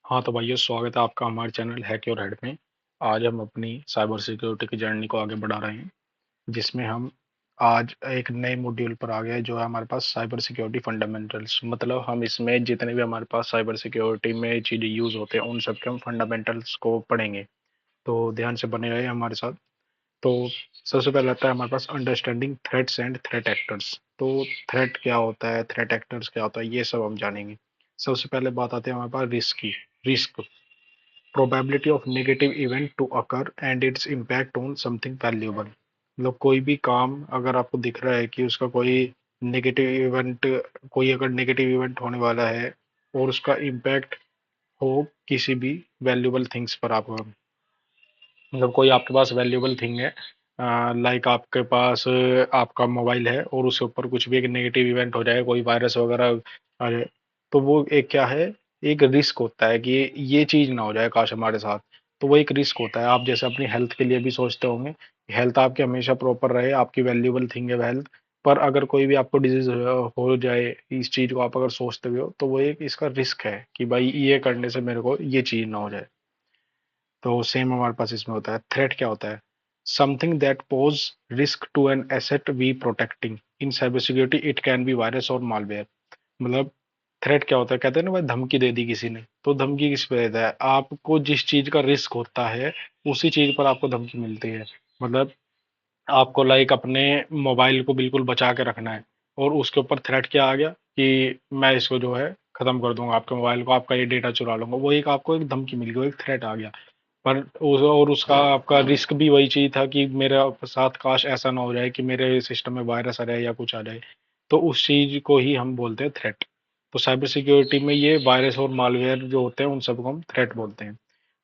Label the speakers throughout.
Speaker 1: हाँ, तो भाइयों स्वागत है आपका हमारे चैनल हैक योर हेड में। आज हम अपनी साइबर सिक्योरिटी की जर्नी को आगे बढ़ा रहे हैं, जिसमें हम आज एक नए मॉड्यूल पर आ गए जो है हमारे पास साइबर सिक्योरिटी फंडामेंटल्स। मतलब हम इसमें जितने भी हमारे पास साइबर सिक्योरिटी में चीज़ें यूज़ होते हैं उन सब के हम फंडामेंटल्स को पढ़ेंगे। तो ध्यान से बने रहे हमारे साथ। तो सबसे पहले आता है हमारे पास understanding threats and threat actors. तो थ्रेट क्या होता है, थ्रेट एक्टर्स क्या होता है, ये सब हम जानेंगे। सबसे पहले बात आती है हमारे पास रिस्क की। Risk, probability of negative event to occur and its impact on something valuable। मतलब कोई भी काम अगर आपको दिख रहा है कि उसका कोई नेगेटिव इवेंट, कोई अगर नेगेटिव इवेंट होने वाला है और उसका इम्पैक्ट हो किसी भी वैल्यूबल थिंग्स पर, आपको मतलब कोई आपके पास वैल्यूबल थिंग है, लाइक आपके पास आपका मोबाइल है और उसके ऊपर कुछ भी एक नेगेटिव इवेंट हो जाए, कोई वायरस वगैरह आ जाए, तो वो एक क्या है, एक रिस्क होता है कि ये चीज़ ना हो जाए काश हमारे साथ। तो वो एक रिस्क होता है। आप जैसे अपनी हेल्थ के लिए भी सोचते होंगे, हेल्थ आपकी हमेशा प्रॉपर रहे, आपकी वैल्यूबल थिंग है हेल्थ। पर अगर कोई भी आपको डिजीज हो जाए, इस चीज़ को आप अगर सोचते हुए हो, तो वो एक इसका रिस्क है कि भाई ये करने से मेरे को ये चीज़ ना हो जाए। तो सेम हमारे पास इसमें होता है। थ्रेट क्या होता है? Something that pose risk to an asset we protecting. In cyber security it can be virus or malware. मतलब थ्रेट क्या होता है, कहते हैं ना भाई धमकी दे दी किसी ने, तो धमकी किस पे देता है? आपको जिस चीज का रिस्क होता है उसी चीज पर आपको धमकी मिलती है। मतलब आपको लाइक अपने मोबाइल को बिल्कुल बचा के रखना है और उसके ऊपर थ्रेट क्या आ गया कि मैं इसको जो है खत्म कर दूंगा, आपके मोबाइल को, आपका ये डेटा चुरा लूंगा, वो एक आपको एक धमकी मिल गई, वो एक थ्रेट आ गया। पर और उसका आपका रिस्क भी वही चीज था कि मेरे साथ काश ऐसा ना हो जाए कि मेरे सिस्टम में वायरस आ जाए या कुछ आ जाए। तो उस चीज को ही हम बोलते हैं थ्रेट। तो साइबर सिक्योरिटी में ये वायरस और मालवेयर जो होते हैं उन सबको हम थ्रेट बोलते हैं।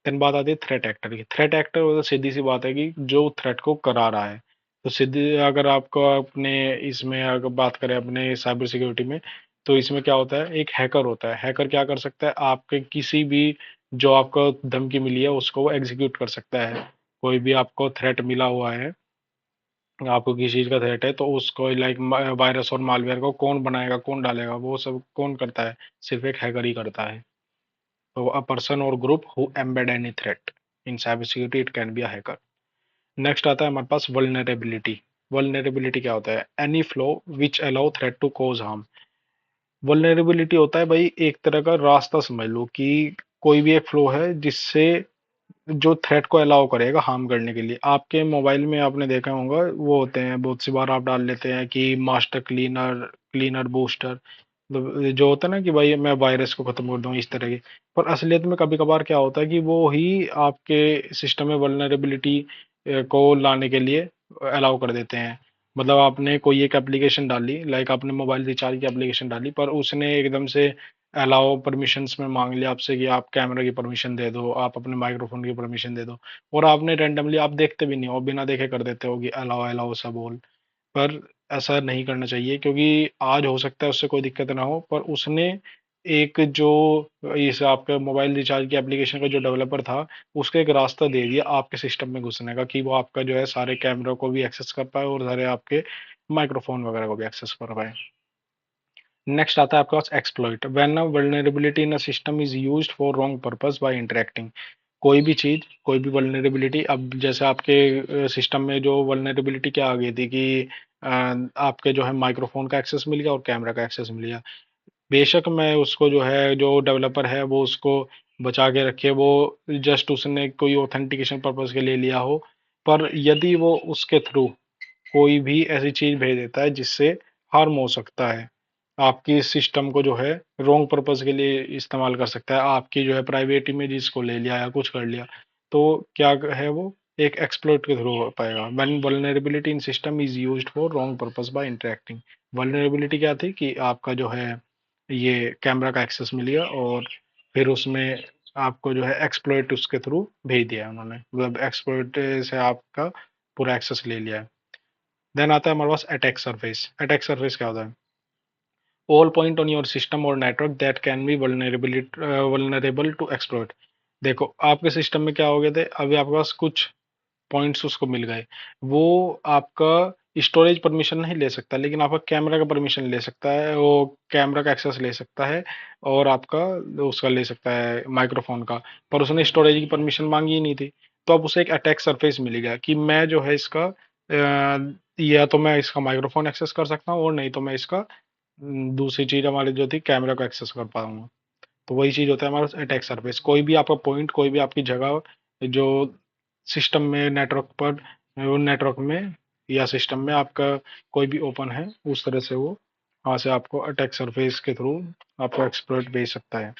Speaker 1: देन बात आती है थ्रेट एक्टर की। थ्रेट एक्टर मतलब सीधी सी बात है कि जो थ्रेट को करा रहा है। तो सीधी अगर आपको अपने इसमें अगर बात करें अपने साइबर सिक्योरिटी में, तो इसमें क्या होता है, एक हैकर होता है। हैकर क्या कर सकता है, आपके किसी भी जो आपको धमकी मिली है उसको वो एग्जीक्यूट कर सकता है। कोई भी आपको थ्रेट मिला हुआ है, आपको किसी चीज का थ्रेट है, तो उसको लाइक वायरस और मालवेयर को कौन बनाएगा, कौन डालेगा, वो सब कौन करता है? सिर्फ एक हैकर ही करता है। तो a person or group who embed any threat in cybersecurity it can be a hacker। Next आता है हमारे पास वल्नरेबिलिटी। वल्नरेबिलिटी क्या होता है? Any flaw which allow threat to cause harm. Vulnerability होता है भाई एक तरह का रास्ता, समझ लो कि कोई भी एक फ्लो है जिससे जो थ्रेट को अलाउ करेगा हार्म करने के लिए। आपके मोबाइल में आपने देखा होगा वो होते हैं, बहुत सी बार आप डाल लेते हैं कि मास्टर क्लीनर, क्लीनर बूस्टर, मतलब जो होता है ना कि भाई मैं वायरस को खत्म कर दूं इस तरह के। पर असलियत में कभी कभार क्या होता है कि वो ही आपके सिस्टम में वल्नरेबिलिटी को लाने के लिए अलाउ कर देते हैं। मतलब आपने कोई एक एप्लीकेशन डाली, लाइक आपने मोबाइल रिचार्ज की एप्लीकेशन डाली, पर उसने एकदम से अलाउ परमिशंस में मांग लिया आपसे कि आप कैमरा की परमिशन दे दो, आप अपने माइक्रोफोन की परमिशन दे दो, और आपने रैंडमली, आप देखते भी नहीं हो, बिना देखे कर देते हो कि अलाउ अलाउ सब बोल। पर ऐसा नहीं करना चाहिए, क्योंकि आज हो सकता है उससे कोई दिक्कत ना हो, पर उसने एक जो इस आपके मोबाइल रिचार्ज की एप्लीकेशन का जो डेवलपर था, उसको एक रास्ता दे दिया आपके सिस्टम में घुसने का, कि वो आपका जो है सारे कैमरा को भी एक्सेस कर पाए और सारे आपके माइक्रोफोन वगैरह को भी एक्सेस कर पाए। नेक्स्ट आता है आपके पास exploit. When a vulnerability in a system is used for wrong purpose by interacting. कोई भी चीज, कोई भी वल्नरेबिलिटी, अब जैसे आपके सिस्टम में जो वल्नरेबिलिटी क्या आ गई थी कि आपके जो है माइक्रोफोन का एक्सेस मिल गया और कैमरा का एक्सेस मिल गया। बेशक मैं उसको जो है, जो डेवलपर है वो उसको बचा के रखे, वो जस्ट उसने कोई ऑथेंटिकेशन पर्पस के लिए लिया हो, पर यदि वो उसके थ्रू कोई भी ऐसी चीज भेज देता है जिससे हार्म हो सकता है, आपकी सिस्टम को जो है रॉन्ग पर्पस के लिए इस्तेमाल कर सकता है, आपकी जो है प्राइवेट इमेजेस को ले लिया या कुछ कर लिया, तो क्या है वो एक एक्सप्लोइट के थ्रू हो पाएगा। When vulnerability in system is used for wrong purpose by interacting. Vulnerability क्या थी कि आपका जो है ये कैमरा का एक्सेस मिल गया और फिर उसमें आपको जो है एक्सप्लोइट उसके थ्रू भेज दिया उन्होंने, मतलब एक्सप्लोइट से आपका पूरा एक्सेस ले लिया है। देन आता है हमारे पास अटैक सरफेस। अटैक सरफेस क्या होता है? All point on your system और network that can be vulnerable to exploit. देखो आपके सिस्टम में क्या हो गए थे, अभी आपके पास कुछ पॉइंट्स उसको मिल गए, वो आपका स्टोरेज परमिशन नहीं ले सकता, लेकिन आपका कैमरा का परमिशन ले सकता है, वो कैमरा का एक्सेस ले सकता है, और आपका उसका ले सकता है माइक्रोफोन का। पर उसने स्टोरेज की परमिशन मांगी ही नहीं थी। तो अब उसे एक अटैक सरफेस मिल गया कि मैं जो है इसका या तो मैं इसका माइक्रोफोन एक्सेस कर सकता हूँ, और नहीं तो मैं इसका दूसरी चीज हमारी जो थी कैमरा को एक्सेस कर पाऊंगा। तो वही चीज होता है हमारा अटैक सरफेस। कोई भी आपका पॉइंट, कोई भी आपकी जगह जो सिस्टम में, नेटवर्क पर, वो नेटवर्क में या सिस्टम में आपका कोई भी ओपन है, उस तरह से वो वहां से आपको अटैक सरफेस के थ्रू आपको एक्सप्लॉइट भेज सकता है।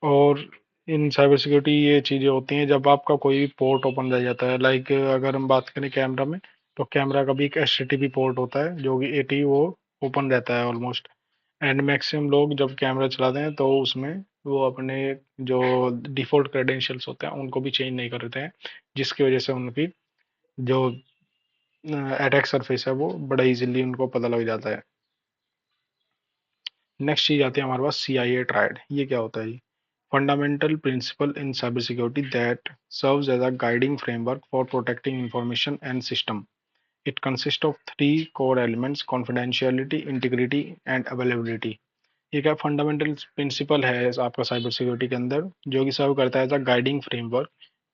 Speaker 1: और इन साइबर सिक्योरिटी ये चीजें होती हैं जब आपका कोई भी पोर्ट ओपन रह जाता है। लाइक अगर हम बात करें कैमरा में, तो कैमरा का भी एक एचटीटीपी पोर्ट होता है जो कि एटी वो ओपन रहता है ऑलमोस्ट। एंड मैक्सिमम लोग जब कैमरा चलाते हैं तो उसमें वो अपने जो डिफॉल्ट क्रेडेंशियल्स होते हैं उनको भी चेंज नहीं करते हैं, जिसकी वजह से उनकी जो अटैक सरफेस है वो बड़ा इजीली उनको पता लग जाता है। नेक्स्ट चीज आती है हमारे पास CIA ट्रायड। ये क्या होता है? Fundamental principle in cyber security that serves as a guiding framework for protecting information and system. It consist of three core elements: confidentiality, integrity and availability. ये क्या फंडामेंटल प्रिंसिपल है आपका साइबर सिक्योरिटी के अंदर, जो कि सर्व करता है as a guiding framework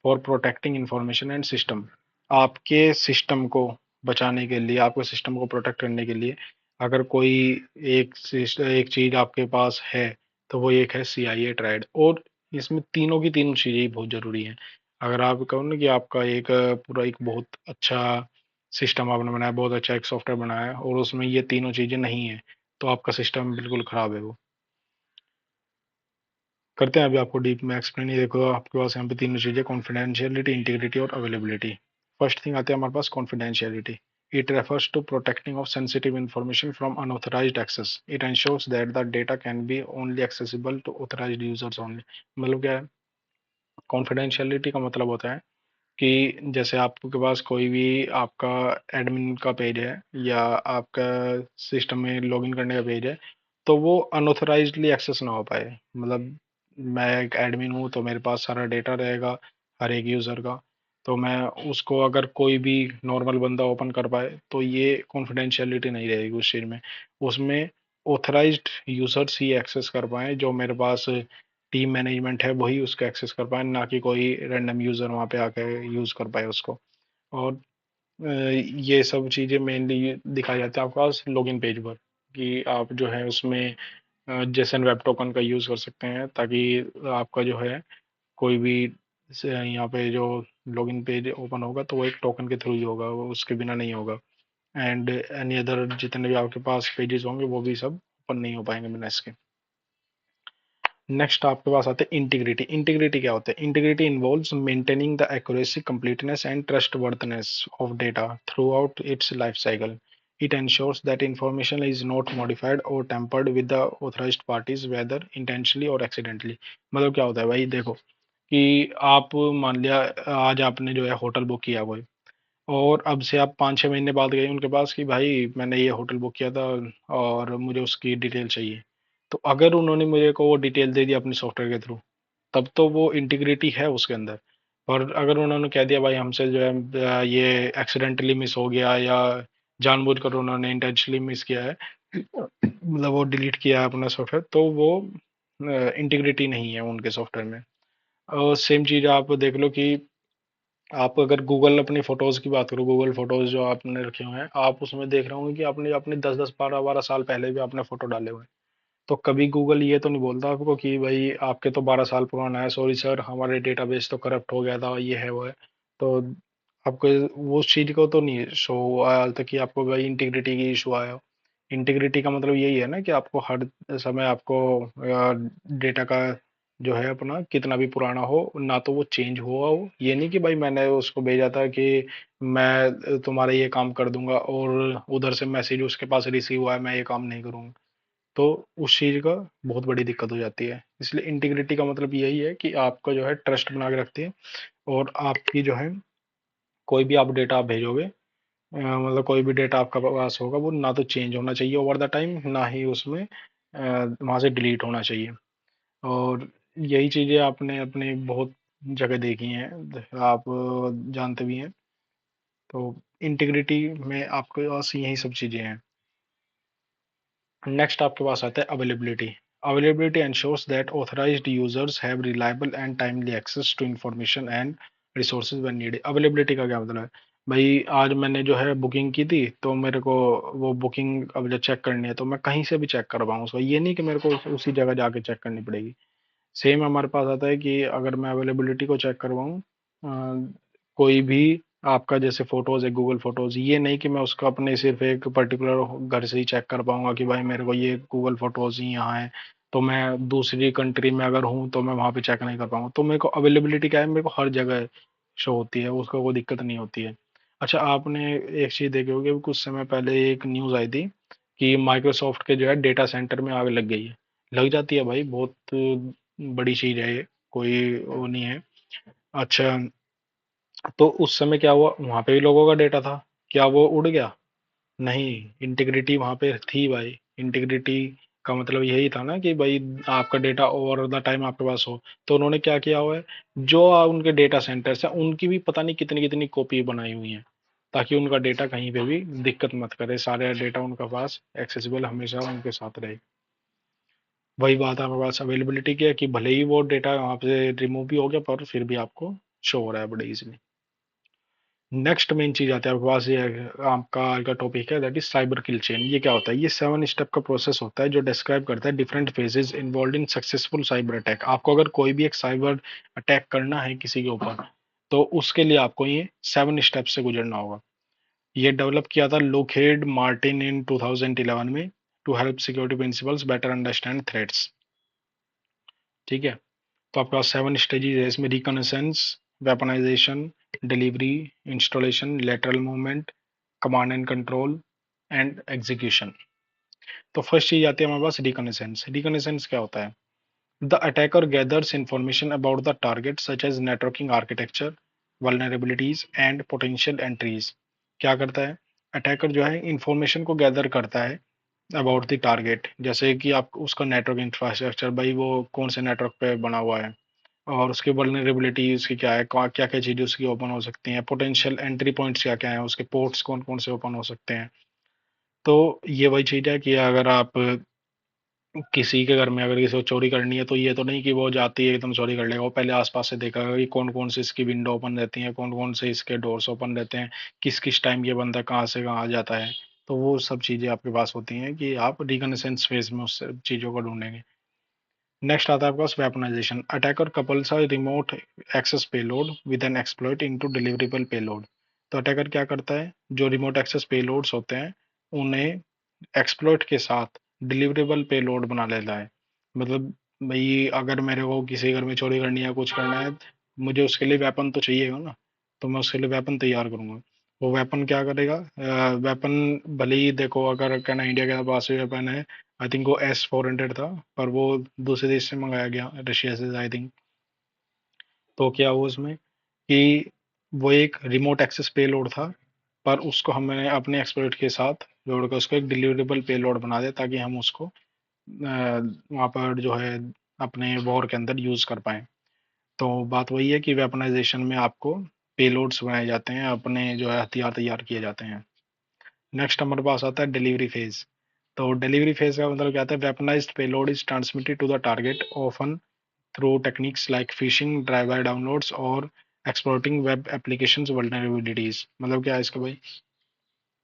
Speaker 1: for protecting information and system. आपके सिस्टम को बचाने के लिए, आपके सिस्टम को प्रोटेक्ट करने के लिए, अगर कोई एक चीज आपके पास है, तो वो एक है CIA ट्रायड। और इसमें तीनों की तीनों चीजें ही बहुत जरूरी हैं। अगर आप कहो ना कि आपका एक पूरा एक बहुत अच्छा सिस्टम आपने बनाया, बहुत अच्छा एक सॉफ्टवेयर बनाया है, और उसमें ये तीनों चीजें नहीं है, तो आपका सिस्टम बिल्कुल खराब है वो। करते हैं अभी आपको डीप में एक्सप्लेन। ये देखो आपके पास यहाँ पे तीनों चीजें: कॉन्फिडेंशियलिटी, इंटीग्रिटी और अवेलेबिलिटी। फर्स्ट थिंग आती है हमारे पास confidentiality. It refers to protecting of sensitive information from unauthorized access. It ensures that the data can be only accessible to authorized users only. मतलब क्या है? कॉन्फिडेंशियलिटी का मतलब होता है कि जैसे आपके पास कोई भी आपका एडमिन का पेज है, या आपका सिस्टम में लॉगिन करने का पेज है, तो वो अनऑथराइज्डली एक्सेस ना हो पाए। मतलब मैं एक एडमिन हूँ तो मेरे पास सारा डेटा रहेगा हर एक यूज़र का, तो मैं उसको अगर कोई भी नॉर्मल बंदा ओपन कर पाए, तो ये कॉन्फिडेंशियलिटी नहीं रहेगी उस चीज़ में। उसमें ऑथराइज्ड यूजर्स ही एक्सेस कर पाए, जो मेरे पास टीम मैनेजमेंट है वही उसको एक्सेस कर पाए, ना कि कोई रैंडम यूज़र वहाँ पे आके यूज़ कर पाए उसको। और ये सब चीज़ें मेनली दिखाई जाती है आपके पास लॉगिन पेज पर, कि आप जो है उसमें जेसन वेब टोकन का यूज़ कर सकते हैं, ताकि आपका जो है कोई भी यहाँ पे जो लॉगिन पेज ओपन होगा तो वो एक टोकन के थ्रू ही होगा, वो उसके बिना नहीं होगा। एंड एनी अदर जितने भी आपके पास पेजेस होंगे वो भी सब ओपन नहीं हो पाएंगे बिना इसके। नेक्स्ट आपके पास आते हैं इंटीग्रिटी। इंटीग्रिटी क्या होता है? Integrity involves maintaining the accuracy, completeness and trustworthiness of data throughout its लाइफ साइकिल। It ensures that information is not modified or tampered with the authorized parties, whether intentionally or accidentally. मतलब क्या होता है भाई? देखो कि आप मान लिया आज आपने जो है होटल बुक किया कोई, और अब से आप 5-6 महीने बाद गए उनके पास कि भाई मैंने ये होटल बुक किया था और मुझे उसकी डिटेल चाहिए। तो अगर उन्होंने मुझे को वो डिटेल दे दी अपने सॉफ्टवेयर के थ्रू, तब तो वो इंटीग्रिटी है उसके अंदर। और अगर उन्होंने कह दिया भाई हमसे जो है ये एक्सीडेंटली मिस हो गया, या जानबूझकर उन्होंने इंटेंशनली मिस किया है, मतलब वो डिलीट किया है अपना सॉफ्टवेयर, तो वो इंटीग्रिटी नहीं है उनके सॉफ्टवेयर में। और सेम चीज़ आप देख लो कि आप अगर गूगल अपनी फोटोज की बात करो, गूगल फोटोज जो आपने रखे हुए हैं, आप उसमें देख रहे होंगे कि आपने अपने 10-10 12-12 साल पहले भी आपने फोटो डाले हुए हैं। तो कभी गूगल ये तो नहीं बोलता आपको कि भाई आपके तो 12 साल पुराना है, सॉरी सर हमारे डेटाबेस तो करप्ट हो गया था, ये है वो है। तो आपको वो उस चीज को तो नहीं शो हुआ हाल तक कि आपको भाई इंटीग्रिटी की इशू आया हो। इंटीग्रिटी का मतलब यही है ना कि आपको हर समय आपको डेटा का जो है अपना कितना भी पुराना हो ना, तो वो चेंज हुआ हो। ये नहीं कि भाई मैंने उसको भेजा था कि मैं तुम्हारा ये काम कर दूंगा, और उधर से मैसेज उसके पास रिसीव हुआ है मैं ये काम नहीं करूंगा। तो उस चीज का बहुत बड़ी दिक्कत हो जाती है। इसलिए इंटीग्रिटी का मतलब यही है कि आपका जो है ट्रस्ट बना के रखती है, और आपकी जो है कोई भी आप डेटा आप भेजोगे, मतलब कोई भी डेटा आपका पास होगा, वो ना तो चेंज होना चाहिए ओवर द टाइम, ना ही उसमें वहां से डिलीट होना चाहिए। और यही चीजें आपने अपने बहुत जगह देखी हैं, आप जानते भी हैं। तो इंटीग्रिटी में आपके पास यही सब चीज़ें हैं। नेक्स्ट आपके पास आता है availability. Availability ensures that authorised users have reliable and timely access to information and resources when needed. Availability का क्या मतलब है? भाई आज मैंने जो है बुकिंग की थी, तो मेरे को वो बुकिंग अब जो चेक करनी है तो मैं कहीं से भी चेक कर पाऊँ उसको, ये नहीं कि मेरे को उसी जगह जाके चेक करनी पड़ेगी। सेम हमारे पास आता है कि अगर मैं अवेलेबिलिटी को चेक करवाऊँ, कोई भी आपका जैसे फोटोज है गूगल फोटोज, ये नहीं कि मैं उसको अपने सिर्फ एक पर्टिकुलर घर से ही चेक कर पाऊंगा कि भाई मेरे को ये गूगल फोटोज ही यहाँ है, तो मैं दूसरी कंट्री में अगर हूँ तो मैं वहाँ पे चेक नहीं कर पाऊंगा। तो मेरे को अवेलेबिलिटी क्या है, मेरे को हर जगह शो होती है, उसको कोई दिक्कत नहीं होती है। अच्छा, आपने एक चीज देखी होगी, अभी कुछ समय पहले एक न्यूज आई थी कि माइक्रोसॉफ्ट के जो है डेटा सेंटर में आग लग गई है। लग जाती है भाई, बहुत बड़ी चीज है ये, कोई वो नहीं है। अच्छा, तो उस समय क्या हुआ, वहां पे भी लोगों का डेटा था, क्या वो उड़ गया? नहीं, इंटीग्रिटी वहां पे थी भाई। इंटीग्रिटी का मतलब यही था ना कि भाई आपका डेटा ओवर द टाइम आपके पास हो। तो उन्होंने क्या किया हुआ है, जो उनके डेटा सेंटर्स हैं उनकी भी पता नहीं कितनी कितनी कॉपी बनाई हुई हैं, ताकि उनका डेटा कहीं पे भी दिक्कत मत करे, सारे डेटा उनका पास एक्सेसिबल हमेशा उनके साथ रहे। वही बात है हमारे पास अवेलेबिलिटी की है कि भले ही वो डेटा वहाँ से रिमूव भी हो गया, पर फिर भी आपको शो हो रहा है बड़े इजीली। नेक्स्ट मेन चीज आती है आपके पास, ये आपका आज का टॉपिक है, that is cyber kill chain. ये क्या होता है? ये 7 स्टेप का प्रोसेस होता है जो डिस्क्राइब करता है different phases involve in successful cyber attack. आपको अगर कोई भी एक साइबर अटैक करना है किसी के ऊपर, तो उसके लिए आपको ये 7 स्टेप से गुजरना होगा। ये डेवलप किया था लोकहेड मार्टिन इन 2011 में, to help security principles better understand threats. ठीक है, तो आपके पास 7 स्टेजेस है इसमें: reconnaissance, weaponisation, delivery, installation, lateral movement, command and control and execution. तो फर्स्ट चीज आती है हमारे पास रिकॉनेसेंस। रिकॉनेसेंस क्या होता है? The attacker gathers information about the target such as networking architecture, vulnerabilities and potential entries. क्या करता है? अटैकर जो है इंफॉर्मेशन को गैदर करता है अबाउट द टारगेट, जैसे कि आप उसका नेटवर्क इंफ्रास्ट्रक्चर, भाई वो कौन से नेटवर्क पे बना हुआ है, और उसकी वल्नरेबिलिटी उसकी क्या है, क्या क्या चीज़ें उसकी ओपन हो सकती हैं, पोटेंशियल एंट्री पॉइंट्स क्या क्या हैं, उसके पोर्ट्स कौन कौन से ओपन हो सकते हैं। तो ये वही चीज़ है कि अगर आप किसी के घर में अगर किसी को चोरी करनी है, तो ये तो नहीं कि वो जाती है एकदम चोरी कर लेगा, वो पहले आसपास से देखेगा कि कौन कौन से इसकी विंडो ओपन रहती हैं, कौन कौन से इसके डोर्स ओपन रहते हैं, किस किस टाइम ये बंदा कहाँ से कहाँ आ जाता है। तो वो सब चीज़ें आपके पास होती हैं कि आप रिकनेसेंस फेज में उस चीज़ों को ढूंढेंगे। नेक्स्ट आता है आपके पास weaponization. Attacker couples a remote access payload with an exploit into deliverable payload. तो अटैकर क्या करता है, जो रिमोट एक्सेस पेलोड्स होते हैं उन्हें एक्सप्लॉइट के साथ डिलीवरेबल पेलोड बना लेता है। मतलब भाई अगर मेरे को किसी घर में चोरी करनी है, कुछ करना है, मुझे उसके लिए वेपन तो चाहिए हो ना, तो मैं उसके लिए वेपन तैयार करूंगा। वो वेपन क्या करेगा? वेपन भले ही देखो, अगर कहना इंडिया के पास वेपन है, आई थिंक वो S-400 था, पर वो दूसरे देश से मंगाया गया, रशिया से आई थिंक। तो क्या हुआ उसमें कि वो एक रिमोट एक्सेस पेलोड था, पर उसको हमने अपने एक्सप्लोइट के साथ जोड़ कर उसको एक डिलीवरेबल पेलोड बना दिया, ताकि हम उसको वहाँ पर जो है अपने वॉर के अंदर यूज कर पाए। तो बात वही है कि वेपनाइजेशन में आपको पेलोड्स बनाए जाते हैं, अपने जो है हथियार तैयार किए जाते हैं। नेक्स्ट हमारे पास आता है डिलीवरी फेज। तो डिलीवरी फेज का मतलब क्या आता है? Weaponised payload is transmitted to the target often through techniques like phishing, drive by downloads और एक्सप्लोइटिंग वेब एप्लीकेशंस वल्नरेबिलिटीज। मतलब क्या है इसका भाई?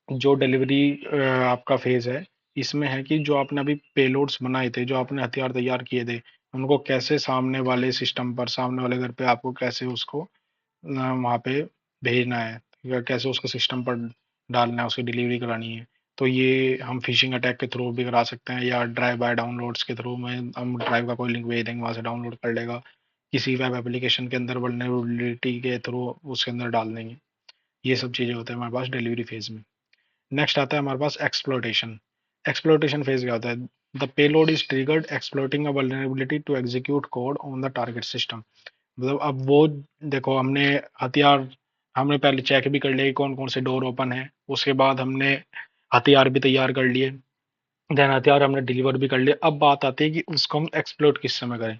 Speaker 1: जो डिलीवरी आपका फेज है, इसमें है कि जो आपने अभी पेलोड्स बनाए थे, जो आपने हथियार तैयार किए थे, उनको कैसे सामने वाले सिस्टम पर, सामने वाले घर पे आपको कैसे उसको वहाँ पे भेजना है, या कैसे उसको सिस्टम पर डालना है, उसकी डिलीवरी करानी है। तो ये हम फिशिंग अटैक के थ्रू भी करा सकते हैं, या ड्राइव बाय डाउनलोड्स के थ्रू में हम ड्राइव का कोई लिंक भेज देंगे, वहाँ से डाउनलोड कर लेगा, किसी वेब एप्लीकेशन के अंदर वल्नरेबिलिटी के थ्रू उसके अंदर डाल देंगे। ये सब चीज़ें होते हैं हमारे पास डिलीवरी फेज में। नेक्स्ट आता है हमारे पास एक्सप्लोइटेशन। एक्सप्लोइटेशन फेज क्या होता है? The payload is triggered exploiting a vulnerability to execute code on the target system. मतलब अब वो, देखो हमने हथियार, हमने पहले चेक भी कर लिया कि कौन कौन से डोर ओपन है, उसके बाद हमने हथियार भी तैयार कर लिए, देन हथियार हमने डिलीवर भी कर लिए। अब बात आती है कि उसको हम एक्सप्लोइट किस समय करें।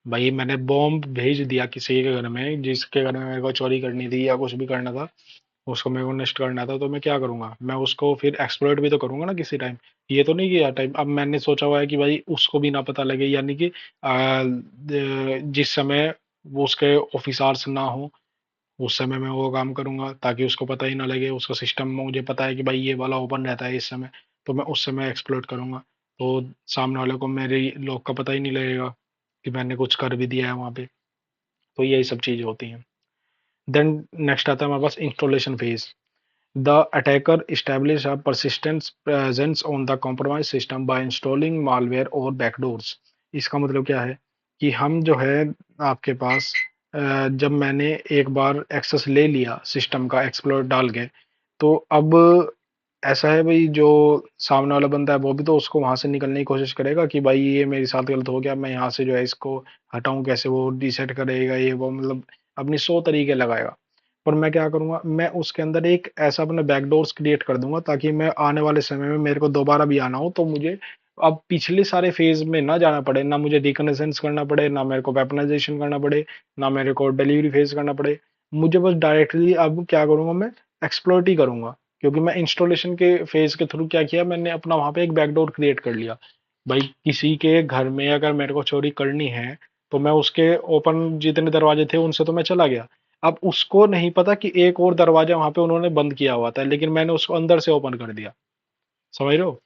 Speaker 1: भाई मैंने बॉम्ब भेज दिया किसी के घर में, जिसके घर में मेरे को चोरी करनी थी या कुछ भी करना था, उसको मेरे को नष्ट करना था, तो मैं क्या करूंगा, मैं उसको फिर एक्सप्लॉइट भी तो करूंगा ना किसी टाइम। ये तो नहीं कि हर टाइम। अब मैंने सोचा हुआ है कि भाई उसको भी ना पता लगे, यानी कि जिस समय वो उसके ऑफिसर्स ना हो उस समय मैं वो काम करूंगा, ताकि उसको पता ही ना लगे। उसका सिस्टम मुझे पता है कि भाई ये वाला ओपन रहता है इस समय, तो मैं उस समय एक्सप्लोर करूंगा। तो सामने वाले को मेरी लॉक का पता ही नहीं लगेगा कि मैंने कुछ कर भी दिया है वहां पे। तो यही सब चीजें होती हैं। देन नेक्स्ट आता है हमारे पास installation phase. The attacker establish a persistent presence on the compromised system by installing malware और backdoors। इसका मतलब क्या है कि हम जो है आपके पास जब मैंने एक बार एक्सेस ले लिया सिस्टम का एक्सप्लोर डाल के, तो अब ऐसा है भाई, जो सामने वाला बंदा है वो भी तो उसको वहां से निकलने की कोशिश करेगा कि भाई ये मेरे साथ गलत हो गया, मैं यहाँ से जो है इसको हटाऊं कैसे, वो रीसेट करेगा ये वो, मतलब अपनी 100 तरीके लगाएगा। पर मैं क्या करूंगा, मैं उसके अंदर एक ऐसा अपना बैकडोर्स क्रिएट कर दूंगा, ताकि मैं आने वाले समय में मेरे को दोबारा भी आना हो तो मुझे अब पिछले सारे फेज में ना जाना पड़े, ना मुझे रिकनेसेंस करना पड़े, ना मेरे को वेपनाइजेशन करना पड़े, ना मेरे को डिलीवरी फेज करना पड़े। मुझे बस डायरेक्टली अब क्या करूंगा, मैं एक्सप्लोइट ही करूंगा। क्योंकि मैं इंस्टॉलेशन के फेज के थ्रू क्या किया, मैंने अपना वहां पे एक बैकडोर क्रिएट कर लिया। भाई किसी के घर में अगर मेरे को चोरी करनी है, तो मैं उसके ओपन जितने दरवाजे थे उनसे तो मैं चला गया। अब उसको नहीं पता कि एक और दरवाजा वहां पे उन्होंने बंद किया हुआ था, लेकिन मैंने उसको अंदर से ओपन कर दिया। समझ रहे हो?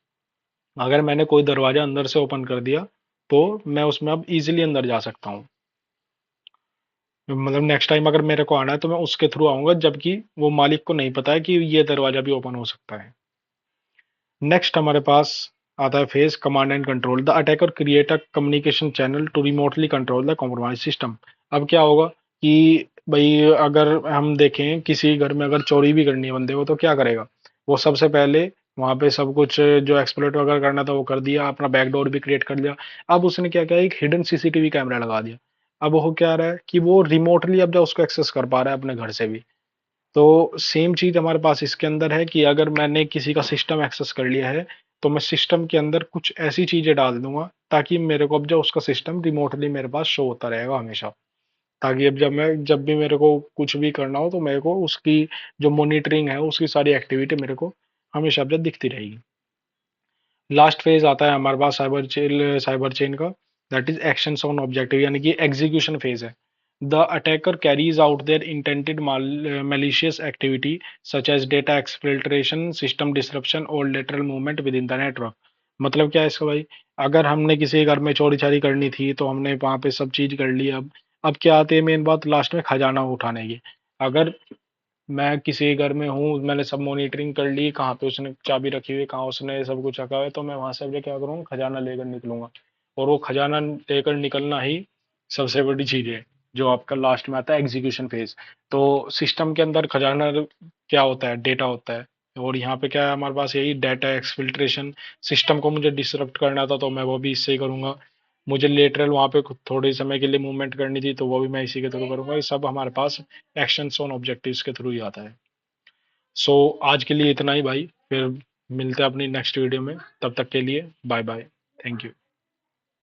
Speaker 1: अगर मैंने कोई दरवाजा अंदर से ओपन कर दिया, तो मैं उसमें अब इजीली अंदर जा सकता हूँ। मतलब नेक्स्ट टाइम अगर मेरे को आना है तो मैं उसके थ्रू आऊंगा, जबकि वो मालिक को नहीं पता है कि ये दरवाजा भी ओपन हो सकता है। नेक्स्ट हमारे पास आता है phase command and control. The attacker create a communication channel to remotely control the compromise system. अब क्या होगा कि भाई अगर हम देखें किसी घर में अगर चोरी भी करनी है बंदे को, तो क्या करेगा, वो सबसे पहले वहां पे सब कुछ जो एक्सप्लोइट वगैरह करना था वो कर दिया, अपना बैकडोर भी क्रिएट कर लिया। अब उसने क्या किया, एक हिडन सीसीटीवी कैमरा लगा दिया। अब वो क्या रहा है कि वो रिमोटली अब जो उसको एक्सेस कर पा रहा है अपने घर से भी। तो सेम चीज हमारे पास इसके अंदर है कि अगर मैंने किसी का सिस्टम एक्सेस कर लिया है, तो मैं सिस्टम के अंदर कुछ ऐसी चीजें डाल दूंगा ताकि मेरे को अब जो उसका सिस्टम रिमोटली मेरे पास शो होता रहेगा हमेशा। ताकि अब जब भी मेरे को कुछ भी करना हो, तो मेरे को उसकी जो मॉनिटरिंग है उसकी सारी एक्टिविटी मेरे को हमेशा अब दिखती रहेगी। लास्ट फेज आता है हमारे पास साइबर चेन का। That is actions on objective, यानी कि एग्जीक्यूशन फेज है। The attacker carries out their intended malicious activity such as data exfiltration, system disruption और lateral movement within the network. मतलब क्या है इसका भाई, अगर हमने किसी घर में चोरी छारी करनी थी तो हमने वहां पे सब चीज कर ली। अब क्या आती है मेन बात लास्ट में, खजाना उठाने की। अगर मैं किसी घर में हूँ, मैंने सब मॉनिटरिंग कर ली, कहाँ पे उसने चाबी रखी हुई है, कहाँ उसने सब कुछ रखा हुआ है, तो मैं वहां से अब क्या करूँगा, खजाना लेकर निकलूंगा। और वो खजाना लेकर निकलना ही सबसे बड़ी चीज है, जो आपका लास्ट में आता है एग्जीक्यूशन फेज। तो सिस्टम के अंदर खजाना क्या होता है, डेटा होता है। और यहाँ पे क्या है हमारे पास, यही डाटा एक्सफिल्ट्रेशन। सिस्टम को मुझे डिसरप्ट करना था तो मैं वो भी इससे ही करूंगा। मुझे लेटरल वहां पे थोड़े समय के लिए मूवमेंट करनी थी, तो वो भी मैं इसी के थ्रू करूंगा। ये सब हमारे पास एक्शंस ऑन ऑब्जेक्टिव्स के थ्रू ही आता है। सो आज के लिए इतना ही भाई, फिर मिलते हैं अपनी नेक्स्ट वीडियो में। तब तक के लिए बाय बाय। Thank you.